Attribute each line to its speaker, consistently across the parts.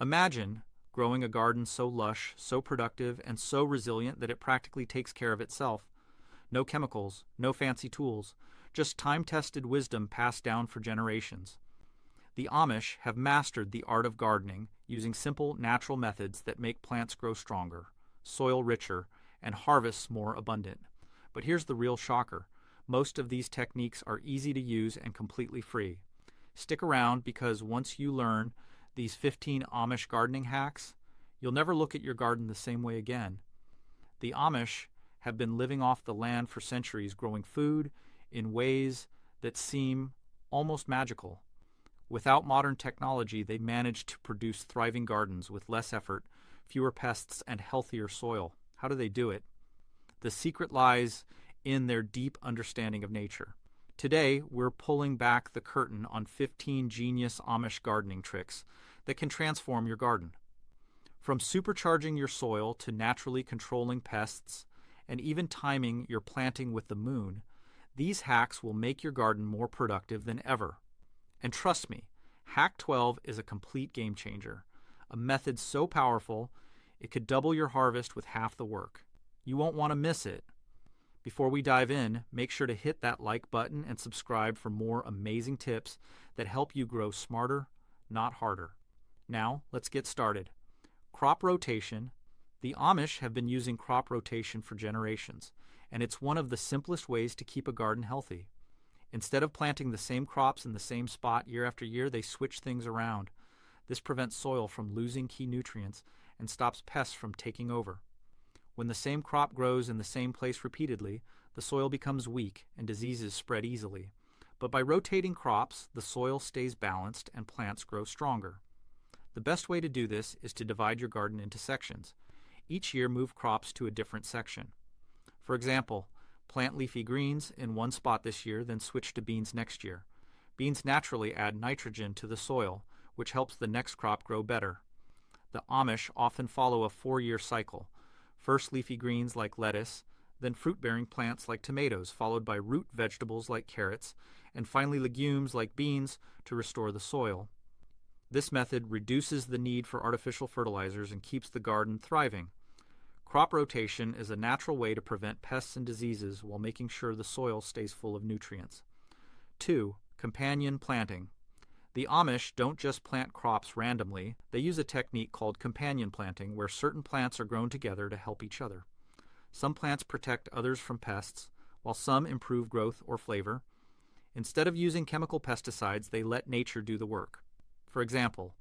Speaker 1: Imagine growing a garden so lush, so productive, and so resilient that it practically takes care of itself. No chemicals, no fancy tools, just time-tested wisdom passed down for generations. The Amish have mastered the art of gardening using simple, natural methods that make plants grow stronger, soil richer, and harvests more abundant. But here's the real shocker. Most of these techniques are easy to use and completely free. Stick around because once you learn these 15 Amish gardening hacks, you'll never look at your garden the same way again. The Amish have been living off the land for centuries, growing food in ways that seem almost magical. Without modern technology, they managed to produce thriving gardens with less effort, fewer pests, and healthier soil. How do they do it? The secret lies in their deep understanding of nature. Today, we're pulling back the curtain on 15 genius Amish gardening tricks that can transform your garden. From supercharging your soil to naturally controlling pests and even timing your planting with the moon, these hacks will make your garden more productive than ever. And trust me, Hack 12 is a complete game changer, a method so powerful it could double your harvest with half the work. You won't want to miss it. Before we dive in, make sure to hit that like button and subscribe for more amazing tips that help you grow smarter, not harder. Now, let's get started. Crop rotation. The Amish have been using crop rotation for generations, and it's one of the simplest ways to keep a garden healthy. Instead of planting the same crops in the same spot year after year, they switch things around. This prevents soil from losing key nutrients and stops pests from taking over. When the same crop grows in the same place repeatedly, the soil becomes weak and diseases spread easily. But by rotating crops, the soil stays balanced and plants grow stronger. The best way to do this is to divide your garden into sections. Each year, move crops to a different section. For example, plant leafy greens in one spot this year, then switch to beans next year. Beans naturally add nitrogen to the soil, which helps the next crop grow better. The Amish often follow a 4-year cycle. First leafy greens like lettuce, then fruit-bearing plants like tomatoes, followed by root vegetables like carrots, and finally legumes like beans to restore the soil. This method reduces the need for artificial fertilizers and keeps the garden thriving. Crop rotation is a natural way to prevent pests and diseases while making sure the soil stays full of nutrients. 2. Companion planting. The Amish don't just plant crops randomly. They use a technique called companion planting, where certain plants are grown together to help each other. Some plants protect others from pests, while some improve growth or flavor. Instead of using chemical pesticides, they let nature do the work. For example,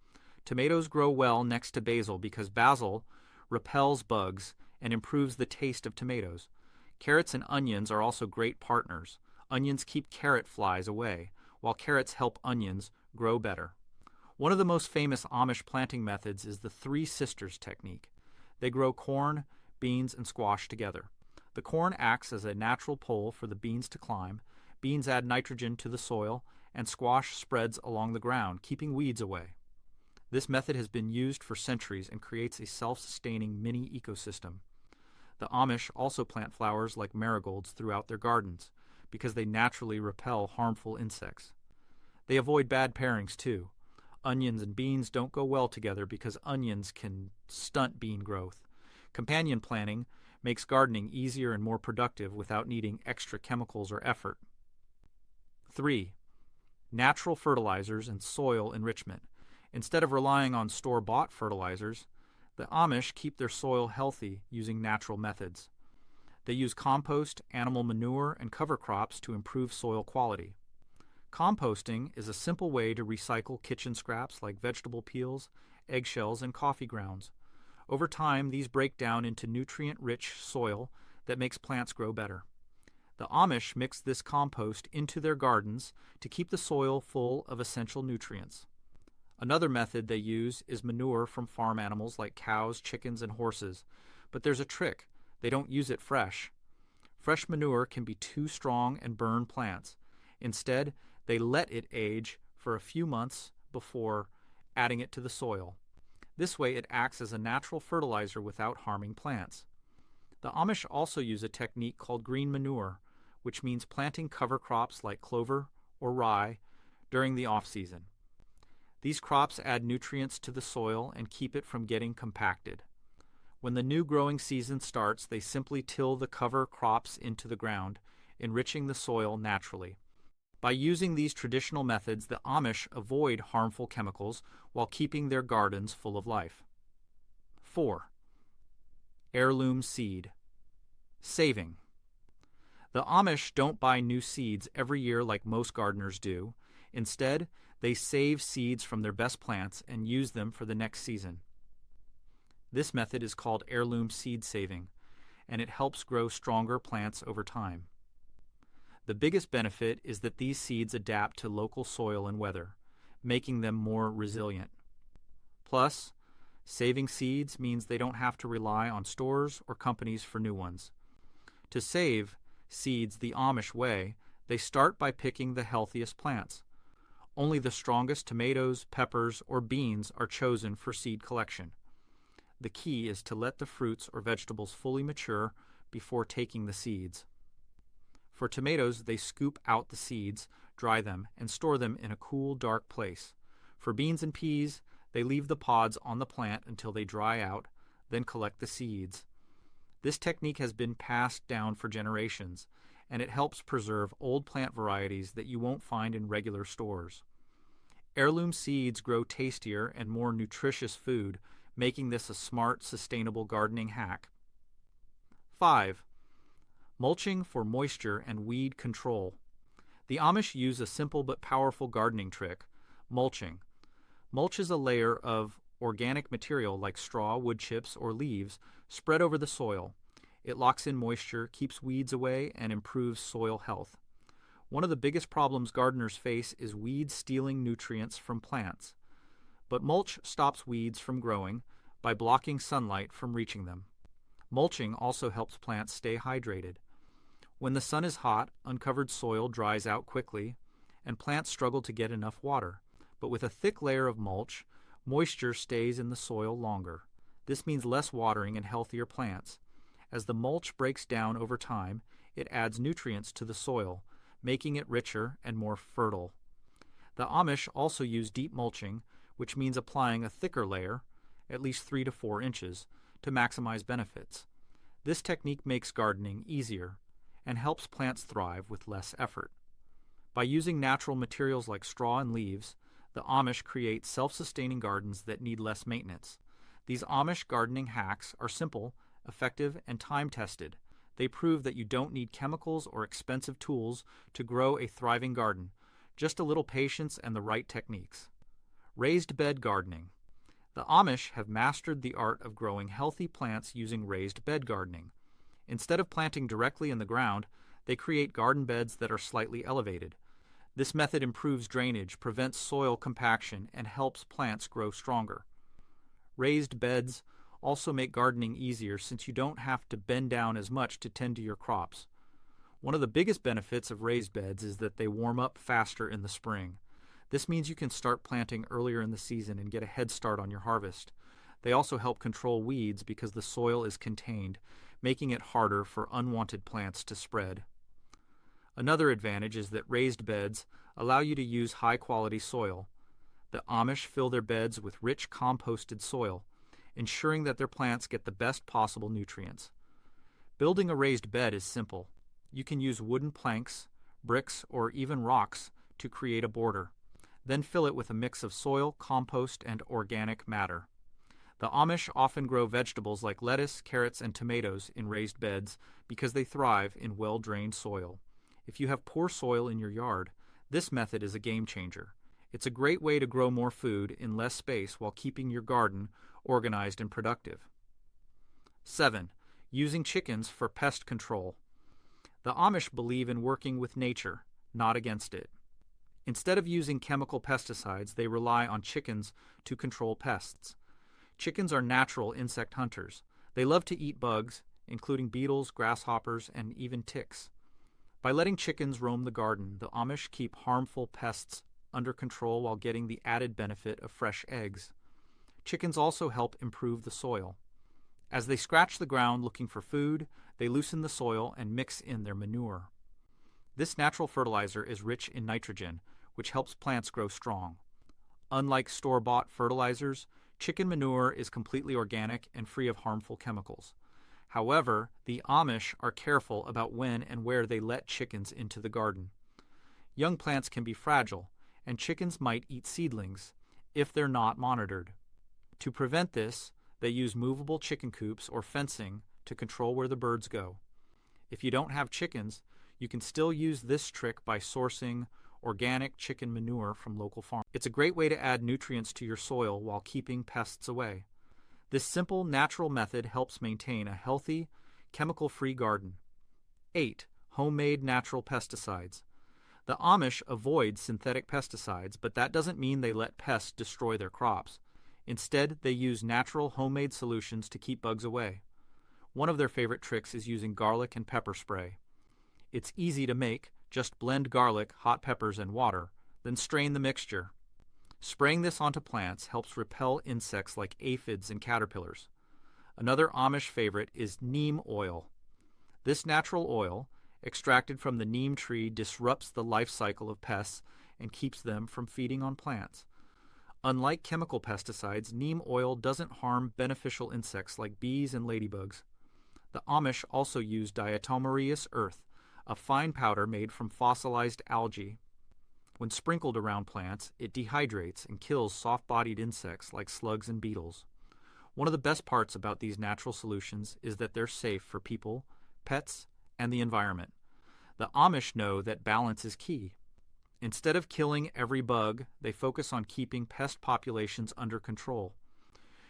Speaker 1: tomatoes grow well next to basil because basil repels bugs and improves the taste of tomatoes. Carrots and onions are also great partners. Onions keep carrot flies away, while carrots help onions grow better. One of the most famous Amish planting methods is the Three Sisters technique. They grow corn, beans, and squash together. The corn acts as a natural pole for the beans to climb, beans add nitrogen to the soil, and squash spreads along the ground, keeping weeds away. This method has been used for centuries and creates a self-sustaining mini ecosystem. The Amish also plant flowers like marigolds throughout their gardens because they naturally repel harmful insects. They avoid bad pairings too. Onions and beans don't go well together because onions can stunt bean growth. Companion planting makes gardening easier and more productive without needing extra chemicals or effort. 3. Natural fertilizers and soil enrichment. Instead of relying on store-bought fertilizers, the Amish keep their soil healthy using natural methods. They use compost, animal manure, and cover crops to improve soil quality. Composting is a simple way to recycle kitchen scraps like vegetable peels, eggshells, and coffee grounds. Over time, these break down into nutrient-rich soil that makes plants grow better. The Amish mix this compost into their gardens to keep the soil full of essential nutrients. Another method they use is manure from farm animals like cows, chickens, and horses. But there's a trick. They don't use it fresh. Fresh manure can be too strong and burn plants. Instead, they let it age for a few months before adding it to the soil. This way, it acts as a natural fertilizer without harming plants. The Amish also use a technique called green manure, which means planting cover crops like clover or rye during the off-season. These crops add nutrients to the soil and keep it from getting compacted. When the new growing season starts, they simply till the cover crops into the ground, enriching the soil naturally. By using these traditional methods, the Amish avoid harmful chemicals while keeping their gardens full of life. 4. Heirloom seed. Saving. The Amish don't buy new seeds every year like most gardeners do. Instead, they save seeds from their best plants and use them for the next season. This method is called heirloom seed saving, and it helps grow stronger plants over time. The biggest benefit is that these seeds adapt to local soil and weather, making them more resilient. Plus, saving seeds means they don't have to rely on stores or companies for new ones. To save seeds the Amish way, they start by picking the healthiest plants. Only the strongest tomatoes, peppers, or beans are chosen for seed collection. The key is to let the fruits or vegetables fully mature before taking the seeds. For tomatoes, they scoop out the seeds, dry them, and store them in a cool, dark place. For beans and peas, they leave the pods on the plant until they dry out, then collect the seeds. This technique has been passed down for generations, and it helps preserve old plant varieties that you won't find in regular stores. Heirloom seeds grow tastier and more nutritious food, making this a smart, sustainable gardening hack. 5. Mulching for moisture and weed control. The Amish use a simple but powerful gardening trick, mulching. Mulch is a layer of organic material like straw, wood chips, or leaves spread over the soil. It locks in moisture, keeps weeds away, and improves soil health. One of the biggest problems gardeners face is weeds stealing nutrients from plants. But mulch stops weeds from growing by blocking sunlight from reaching them. Mulching also helps plants stay hydrated. When the sun is hot, uncovered soil dries out quickly, and plants struggle to get enough water. But with a thick layer of mulch, moisture stays in the soil longer. This means less watering and healthier plants. As the mulch breaks down over time, it adds nutrients to the soil, making it richer and more fertile. The Amish also use deep mulching, which means applying a thicker layer, at least 3 to 4 inches, to maximize benefits. This technique makes gardening easier and helps plants thrive with less effort. By using natural materials like straw and leaves, the Amish create self-sustaining gardens that need less maintenance. These Amish gardening hacks are simple, effective, and time-tested. They prove that you don't need chemicals or expensive tools to grow a thriving garden, just a little patience and the right techniques. Raised bed gardening. The Amish have mastered the art of growing healthy plants using raised bed gardening. Instead of planting directly in the ground, they create garden beds that are slightly elevated. This method improves drainage, prevents soil compaction, and helps plants grow stronger. Raised beds also make gardening easier since you don't have to bend down as much to tend to your crops. One of the biggest benefits of raised beds is that they warm up faster in the spring. This means you can start planting earlier in the season and get a head start on your harvest. They also help control weeds because the soil is contained, making it harder for unwanted plants to spread. Another advantage is that raised beds allow you to use high-quality soil. The Amish fill their beds with rich composted soil, ensuring that their plants get the best possible nutrients. Building a raised bed is simple. You can use wooden planks, bricks, or even rocks to create a border. Then fill it with a mix of soil, compost, and organic matter. The Amish often grow vegetables like lettuce, carrots, and tomatoes in raised beds because they thrive in well-drained soil. If you have poor soil in your yard, this method is a game changer. It's a great way to grow more food in less space while keeping your garden organized and productive. 7. Using chickens for pest control. The Amish believe in working with nature, not against it. Instead of using chemical pesticides, they rely on chickens to control pests. Chickens are natural insect hunters. They love to eat bugs, including beetles, grasshoppers, and even ticks. By letting chickens roam the garden, the Amish keep harmful pests under control while getting the added benefit of fresh eggs. Chickens also help improve the soil. As they scratch the ground looking for food, they loosen the soil and mix in their manure. This natural fertilizer is rich in nitrogen, which helps plants grow strong. Unlike store-bought fertilizers, chicken manure is completely organic and free of harmful chemicals. However, the Amish are careful about when and where they let chickens into the garden. Young plants can be fragile, and chickens might eat seedlings if they're not monitored. To prevent this, they use movable chicken coops or fencing to control where the birds go. If you don't have chickens, you can still use this trick by sourcing organic chicken manure from local farms. It's a great way to add nutrients to your soil while keeping pests away. This simple, natural method helps maintain a healthy, chemical-free garden. 8. Homemade natural pesticides. The Amish avoid synthetic pesticides, but that doesn't mean they let pests destroy their crops. Instead, they use natural homemade solutions to keep bugs away. One of their favorite tricks is using garlic and pepper spray. It's easy to make. Just blend garlic, hot peppers, and water, then strain the mixture. Spraying this onto plants helps repel insects like aphids and caterpillars. Another Amish favorite is neem oil. This natural oil, extracted from the neem tree, disrupts the life cycle of pests and keeps them from feeding on plants. Unlike chemical pesticides, neem oil doesn't harm beneficial insects like bees and ladybugs. The Amish also use diatomaceous earth, a fine powder made from fossilized algae. When sprinkled around plants, it dehydrates and kills soft-bodied insects like slugs and beetles. One of the best parts about these natural solutions is that they're safe for people, pets, and the environment. The Amish know that balance is key. Instead of killing every bug, they focus on keeping pest populations under control.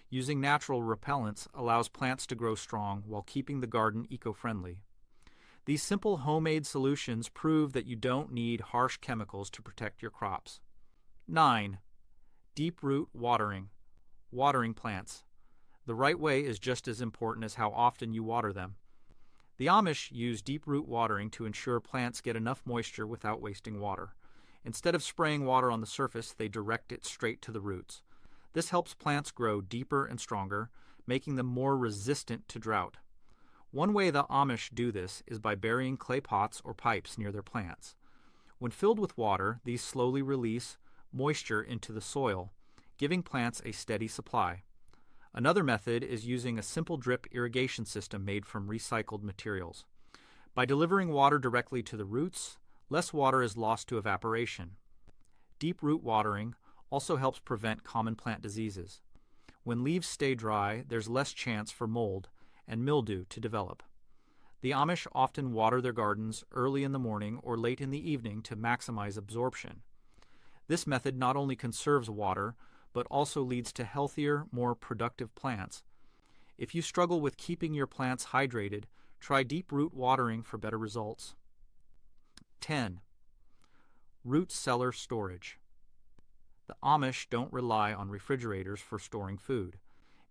Speaker 1: Using natural repellents allows plants to grow strong while keeping the garden eco-friendly. These simple homemade solutions prove that you don't need harsh chemicals to protect your crops. 9. Deep root watering. Watering plants. The right way is just as important as how often you water them. The Amish use deep root watering to ensure plants get enough moisture without wasting water. Instead of spraying water on the surface, they direct it straight to the roots. This helps plants grow deeper and stronger, making them more resistant to drought. One way the Amish do this is by burying clay pots or pipes near their plants. When filled with water, these slowly release moisture into the soil, giving plants a steady supply. Another method is using a simple drip irrigation system made from recycled materials. By delivering water directly to the roots, less water is lost to evaporation. Deep root watering also helps prevent common plant diseases. When leaves stay dry, there's less chance for mold and mildew to develop. The Amish often water their gardens early in the morning or late in the evening to maximize absorption. This method not only conserves water, but also leads to healthier, more productive plants. If you struggle with keeping your plants hydrated, try deep root watering for better results. 10. Root cellar storage. The Amish don't rely on refrigerators for storing food.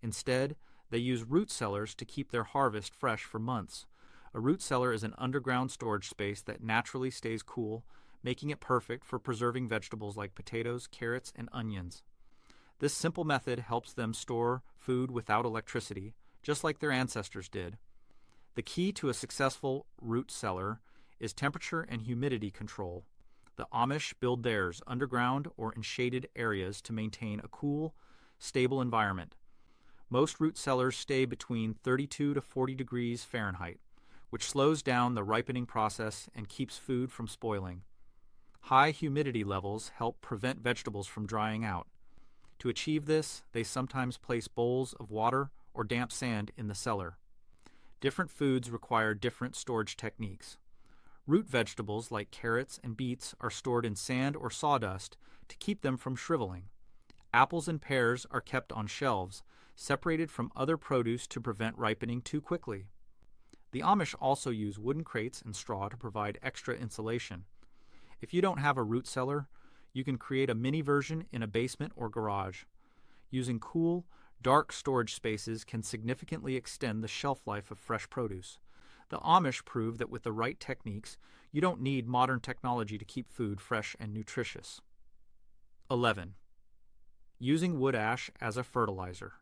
Speaker 1: Instead, they use root cellars to keep their harvest fresh for months. A root cellar is an underground storage space that naturally stays cool, making it perfect for preserving vegetables like potatoes, carrots, and onions. This simple method helps them store food without electricity, just like their ancestors did. The key to a successful root cellar is temperature and humidity control. The Amish build theirs underground or in shaded areas to maintain a cool, stable environment. Most root cellars stay between 32 to 40 degrees Fahrenheit, which slows down the ripening process and keeps food from spoiling. High humidity levels help prevent vegetables from drying out. To achieve this, they sometimes place bowls of water or damp sand in the cellar. Different foods require different storage techniques. Root vegetables like carrots and beets are stored in sand or sawdust to keep them from shriveling. Apples and pears are kept on shelves, separated from other produce to prevent ripening too quickly. The Amish also use wooden crates and straw to provide extra insulation. If you don't have a root cellar, you can create a mini version in a basement or garage. Using cool, dark storage spaces can significantly extend the shelf life of fresh produce. The Amish prove that with the right techniques, you don't need modern technology to keep food fresh and nutritious. 11. Using wood ash as a fertilizer.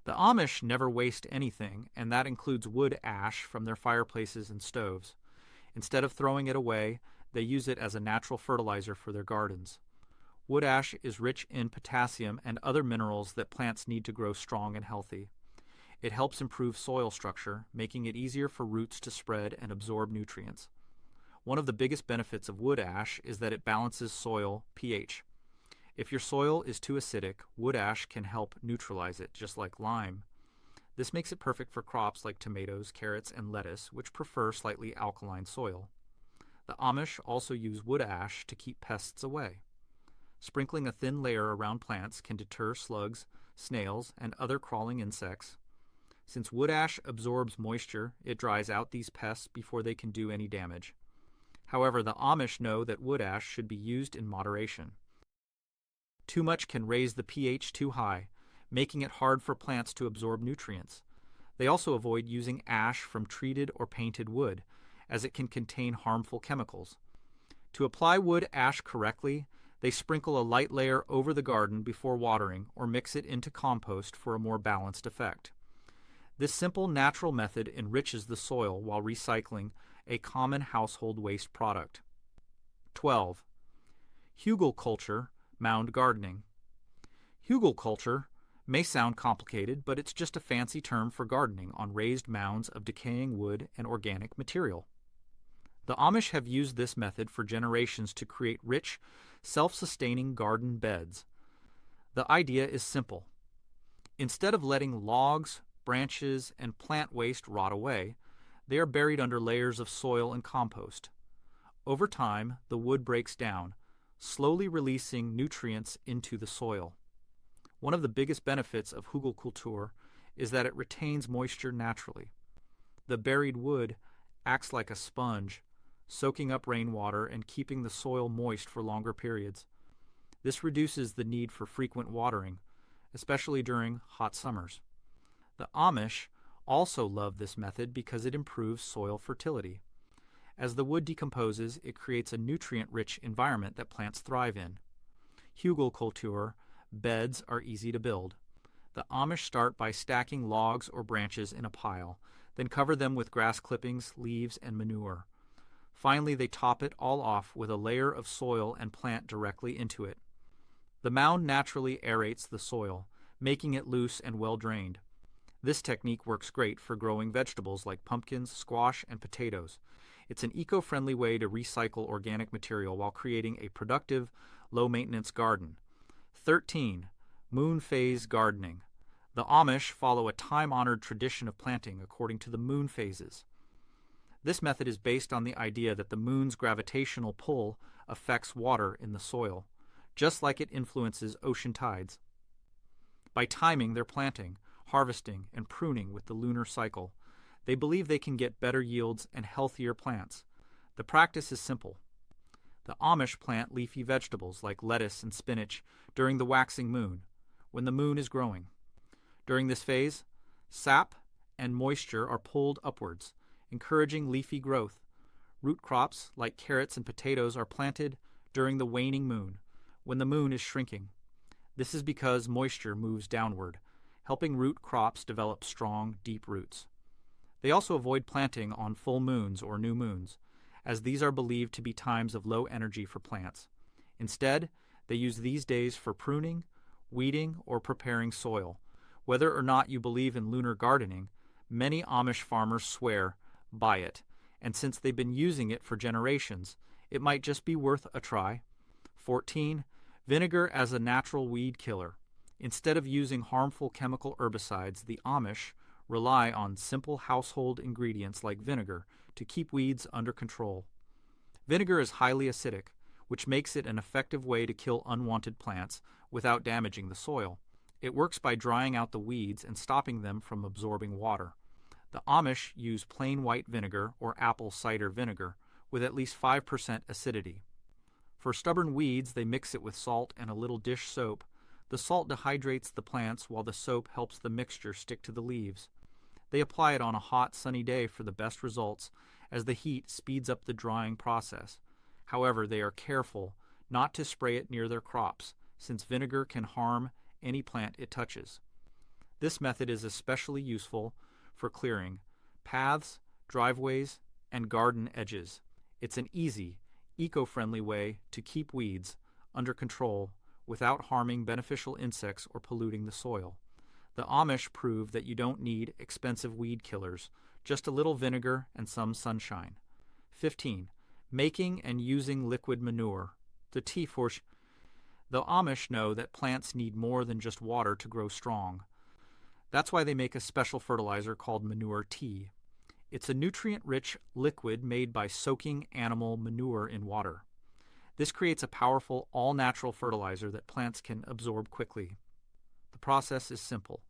Speaker 1: The Amish never waste anything, and that includes wood ash from their fireplaces and stoves. Instead of throwing it away, they use it as a natural fertilizer for their gardens. Wood ash is rich in potassium and other minerals that plants need to grow strong and healthy. It helps improve soil structure, making it easier for roots to spread and absorb nutrients. One of the biggest benefits of wood ash is that it balances soil pH. If your soil is too acidic, wood ash can help neutralize it, just like lime. This makes it perfect for crops like tomatoes, carrots, and lettuce, which prefer slightly alkaline soil. The Amish also use wood ash to keep pests away. Sprinkling a thin layer around plants can deter slugs, snails, and other crawling insects. Since wood ash absorbs moisture, it dries out these pests before they can do any damage. However, the Amish know that wood ash should be used in moderation. Too much can raise the pH too high, making it hard for plants to absorb nutrients. They also avoid using ash from treated or painted wood, as it can contain harmful chemicals. To apply wood ash correctly, they sprinkle a light layer over the garden before watering or mix it into compost for a more balanced effect. This simple natural method enriches the soil while recycling a common household waste product. 12. Hugelkultur mound gardening. Hugelkultur may sound complicated, but it's just a fancy term for gardening on raised mounds of decaying wood and organic material. The Amish have used this method for generations to create rich, self-sustaining garden beds. The idea is simple. Instead of letting logs, branches, and plant waste rot away, they are buried under layers of soil and compost. Over time, the wood breaks down, slowly releasing nutrients into the soil. One of the biggest benefits of hugelkultur is that it retains moisture naturally. The buried wood acts like a sponge, soaking up rainwater and keeping the soil moist for longer periods. This reduces the need for frequent watering, especially during hot summers. The Amish also love this method because it improves soil fertility. As the wood decomposes, it creates a nutrient-rich environment that plants thrive in. Hugelkultur beds are easy to build. The Amish start by stacking logs or branches in a pile, then cover them with grass clippings, leaves, and manure. Finally, they top it all off with a layer of soil and plant directly into it. The mound naturally aerates the soil, making it loose and well-drained. This technique works great for growing vegetables like pumpkins, squash, and potatoes. It's an eco-friendly way to recycle organic material while creating a productive, low-maintenance garden. 13. Moon phase gardening. The Amish follow a time-honored tradition of planting according to the moon phases. This method is based on the idea that the moon's gravitational pull affects water in the soil, just like it influences ocean tides. By timing their planting, harvesting, and pruning with the lunar cycle, they believe they can get better yields and healthier plants. The practice is simple. The Amish plant leafy vegetables like lettuce and spinach during the waxing moon, when the moon is growing. During this phase, sap and moisture are pulled upwards, encouraging leafy growth. Root crops like carrots and potatoes are planted during the waning moon, when the moon is shrinking. This is because moisture moves downward, helping root crops develop strong, deep roots. They also avoid planting on full moons or new moons, as these are believed to be times of low energy for plants. Instead, they use these days for pruning, weeding, or preparing soil. Whether or not you believe in lunar gardening, many Amish farmers swear by it, and since they've been using it for generations, it might just be worth a try. 14. Vinegar as a natural weed killer. Instead of using harmful chemical herbicides, the Amish rely on simple household ingredients like vinegar to keep weeds under control. Vinegar is highly acidic, which makes it an effective way to kill unwanted plants without damaging the soil. It works by drying out the weeds and stopping them from absorbing water. The Amish use plain white vinegar or apple cider vinegar with at least 5% acidity. For stubborn weeds, they mix it with salt and a little dish soap. The salt dehydrates the plants while the soap helps the mixture stick to the leaves. They apply it on a hot, sunny day for the best results, as the heat speeds up the drying process. However, they are careful not to spray it near their crops, since vinegar can harm any plant it touches. This method is especially useful for clearing paths, driveways, and garden edges. It's an easy, eco-friendly way to keep weeds under control without harming beneficial insects or polluting the soil. The Amish prove that you don't need expensive weed killers, just a little vinegar and some sunshine. 15. Making and using liquid manure. The Amish know that plants need more than just water to grow strong. That's why they make a special fertilizer called manure tea. It's a nutrient-rich liquid made by soaking animal manure in water. This creates a powerful, all-natural fertilizer that plants can absorb quickly. The process is simple.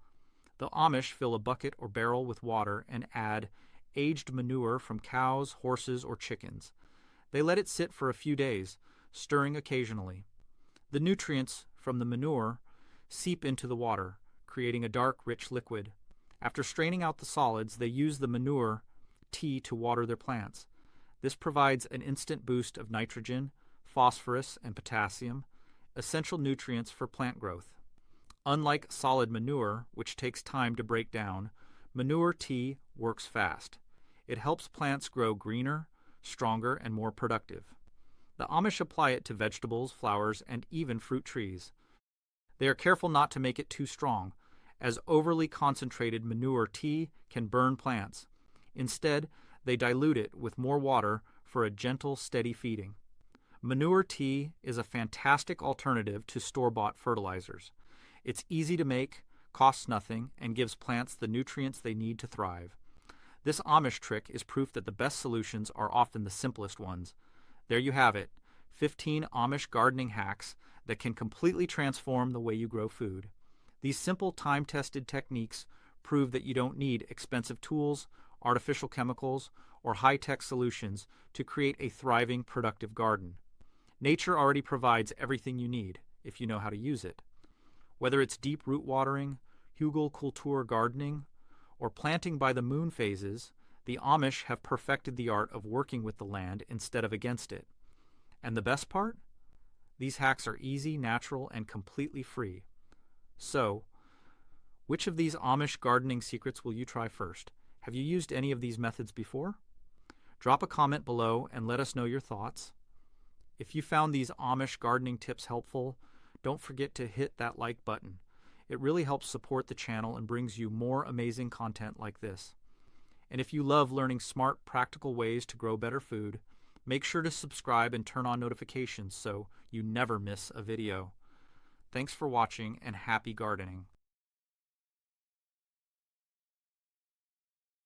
Speaker 1: The Amish fill a bucket or barrel with water and add aged manure from cows, horses, or chickens. They let it sit for a few days, stirring occasionally. The nutrients from the manure seep into the water, creating a dark, rich liquid. After straining out the solids, they use the manure tea to water their plants. This provides an instant boost of nitrogen, phosphorus, and potassium, essential nutrients for plant growth. Unlike solid manure, which takes time to break down, manure tea works fast. It helps plants grow greener, stronger, and more productive. The Amish apply it to vegetables, flowers, and even fruit trees. They are careful not to make it too strong, as overly concentrated manure tea can burn plants. Instead, they dilute it with more water for a gentle, steady feeding. Manure tea is a fantastic alternative to store-bought fertilizers. It's easy to make, costs nothing, and gives plants the nutrients they need to thrive. This Amish trick is proof that the best solutions are often the simplest ones. There you have it, 15 Amish gardening hacks that can completely transform the way you grow food. These simple, time-tested techniques prove that you don't need expensive tools, artificial chemicals, or high-tech solutions to create a thriving, productive garden. Nature already provides everything you need if you know how to use it. Whether it's deep root watering, hugelkultur gardening, or planting by the moon phases, the Amish have perfected the art of working with the land instead of against it. And the best part? These hacks are easy, natural, and completely free. So, which of these Amish gardening secrets will you try first? Have you used any of these methods before? Drop a comment below and let us know your thoughts. If you found these Amish gardening tips helpful, don't forget to hit that like button. It really helps support the channel and brings you more amazing content like this. And if you love learning smart, practical ways to grow better food, make sure to subscribe and turn on notifications so you never miss a video. Thanks for watching and happy gardening.